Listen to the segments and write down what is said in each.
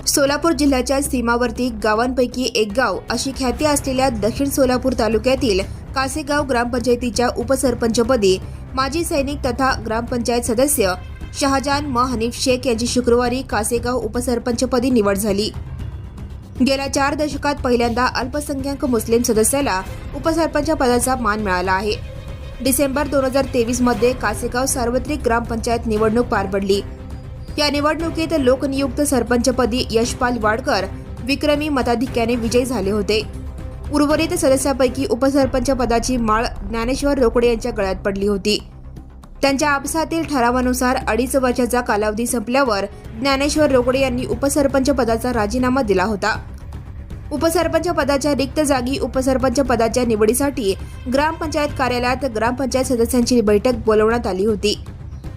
सोलापूर जिल्ह्याच्या सीमावर्ती गावांपैकी एक गाव अशी ख्याती असलेल्या दक्षिण सोलापूर तालुक्यातील कासेगाव ग्रामपंचायतीच्या उपसरपंचपदी माजी सैनिक तथा ग्रामपंचायत सदस्य शहाजान म हनीफ शेख यांची शुक्रवारी कासेगाव उपसरपंचपदी निवड झाली। गेल्या 4 दशकात पहिल्यांदा अल्पसंख्याक मुस्लिम सदस्याला उपसरपंच पदाचा मान मिळाला आहे। डिसेंबर 2023 मध्ये कासेगाव सार्वत्रिक ग्रामपंचायत निवडणूक पार पडली। या निवडणुकीत लोकनियुक्त सरपंचपदी यशपाल वाडकर विक्रमी मताधिक्याने विजयी झाले होते। उर्वरित सदस्यापैकी उपसरपंच पदाची माळ ज्ञानेश्वर रोकडे यांच्या गळ्यात पडली होती। त्यांच्या आपसातील ठरावानुसार 2.5 वर्षाचा कालावधी संपल्यावर ज्ञानेश्वर रोकडे यांनी उपसरपंच पदाचा राजीनामा दिला होता। उपसरपंच पदाच्या रिक्त जागी उपसरपंच पदाच्या निवडीसाठी ग्रामपंचायत कार्यालयात ग्रामपंचायत सदस्यांची बैठक बोलवण्यात आली होती।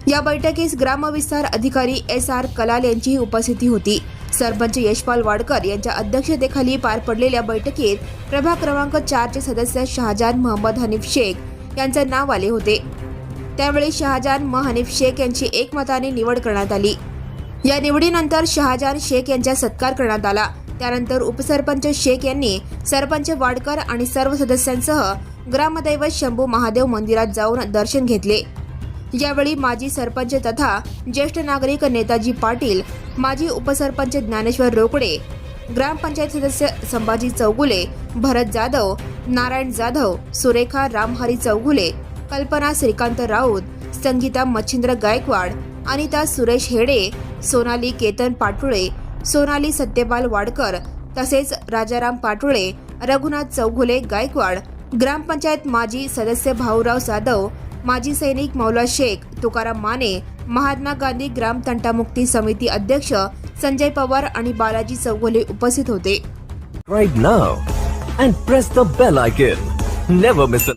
या बैठकीस ग्रामविस्तार अधिकारी SR कलाल यांचीही उपस्थिती होती। सरपंच यशपाल वाडकर यांच्या अध्यक्षतेखाली पार पडलेल्या बैठकीत प्रभाग क्रमांक 4 चे सदस्य शहाजान मोहम्मद हनीफ शेख यांचे नाव आले होते। त्यावेळी शहाजान म हनीफ शेख यांची एकमताने निवड करण्यात आली। या निवडीनंतर शहाजान शेख यांचा सत्कार करण्यात आला। त्यानंतर उपसरपंच शेख यांनी सरपंच वाडकर आणि सर्व सदस्यांसह ग्रामदैवत शंभू महादेव मंदिरात जाऊन दर्शन घेतले। यावेळी माजी सरपंच तथा ज्येष्ठ नागरिक नेताजी पाटील, माजी उपसरपंच ज्ञानेश्वर रोकडे, ग्रामपंचायत सदस्य संभाजी चौगुले, भरत जाधव, नारायण जाधव, सुरेखा रामहरी चौगुले, कल्पना श्रीकांत राऊत, संगीता मच्छिंद्र गायकवाड, अनिता सुरेश हेडे, सोनाली केतन पाटुळे, सोनाली सत्यपाल वाडकर तसेच राजाराम पाटुळे, रघुनाथ चौगुले गायकवाड, ग्रामपंचायत माजी सदस्य भाऊराव जाधव, माजी सैनिक मौला शेख, तुकाराम माने, महात्मा गांधी ग्राम तंटामुक्ती समिती अध्यक्ष संजय पवार आणि बालाजी चौगुले उपस्थित होते। Right now and press the bell icon. Never miss an